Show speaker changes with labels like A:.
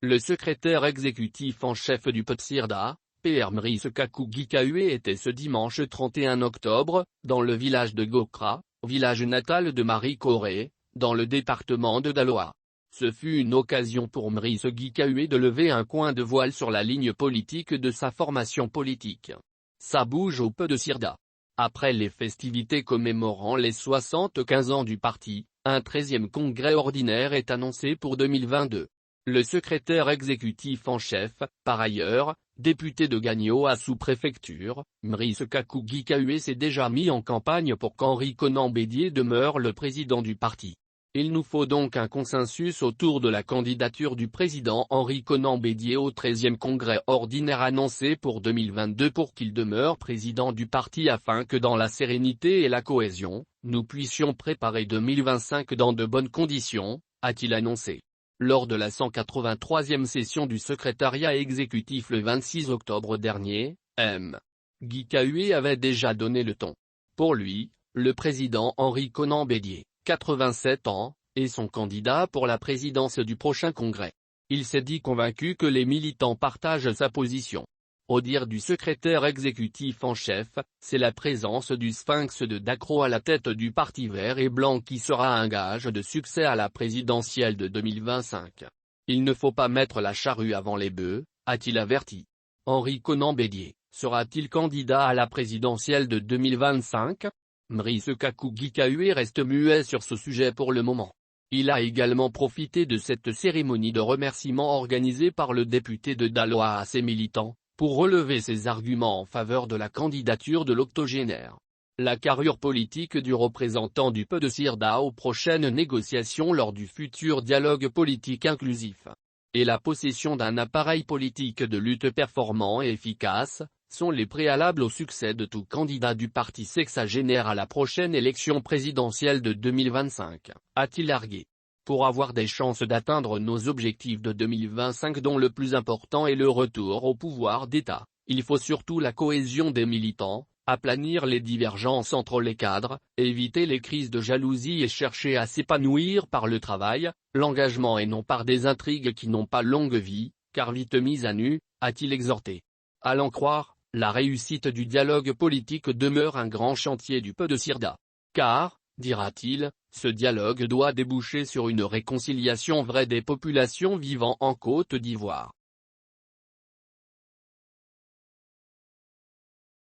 A: Le secrétaire exécutif en chef du PDCIRDA, PR Mrice Kaku Gikaue était ce dimanche 31 octobre, dans le village de Gokra, village natal de Marie Corée, dans le département de Daloa. Ce fut une occasion pour Mrice Gikaue de lever un coin de voile sur la ligne politique de sa formation politique. Ça bouge au PDCIRDA. Après les festivités commémorant les 75 ans du parti, un 13e congrès ordinaire est annoncé pour 2022. Le secrétaire exécutif en chef, par ailleurs, député de Gagno à sous-préfecture, Mrice Kaku Gikaue s'est déjà mis en campagne pour qu'Henri Konan Bédié demeure le président du parti. Il nous faut donc un consensus autour de la candidature du président Henri Konan Bédié au 13e congrès ordinaire annoncé pour 2022 pour qu'il demeure président du parti afin que dans la sérénité et la cohésion, nous puissions préparer 2025 dans de bonnes conditions, a-t-il annoncé. Lors de la 183e session du secrétariat exécutif le 26 octobre dernier, M. Gikaue avait déjà donné le ton. Pour lui, le président Henri Konan Bédié, 87 ans, est son candidat pour la présidence du prochain congrès. Il s'est dit convaincu que les militants partagent sa position. Au dire du secrétaire exécutif en chef, c'est la présence du sphinx de Dacro à la tête du parti vert et blanc qui sera un gage de succès à la présidentielle de 2025. Il ne faut pas mettre la charrue avant les bœufs, a-t-il averti. Henri Konan Bédié, sera-t-il candidat à la présidentielle de 2025 ? Mrice Kaku Gikaue reste muet sur ce sujet pour le moment. Il a également profité de cette cérémonie de remerciement organisée par le député de Daloa à ses militants, pour relever ses arguments en faveur de la candidature de l'octogénaire. La carrure politique du représentant du PDCIRDA aux prochaines négociations lors du futur dialogue politique inclusif, et la possession d'un appareil politique de lutte performant et efficace, sont les préalables au succès de tout candidat du parti sexagénaire à la prochaine élection présidentielle de 2025, a-t-il argué. Pour avoir des chances d'atteindre nos objectifs de 2025 dont le plus important est le retour au pouvoir d'État, il faut surtout la cohésion des militants, aplanir les divergences entre les cadres, éviter les crises de jalousie et chercher à s'épanouir par le travail, l'engagement et non par des intrigues qui n'ont pas longue vie, car vite mises à nu, a-t-il exhorté. À l'en croire, la réussite du dialogue politique demeure un grand chantier du PDCIRDA. Car, dira-t-il, ce dialogue doit déboucher sur une réconciliation vraie des populations vivant en Côte d'Ivoire.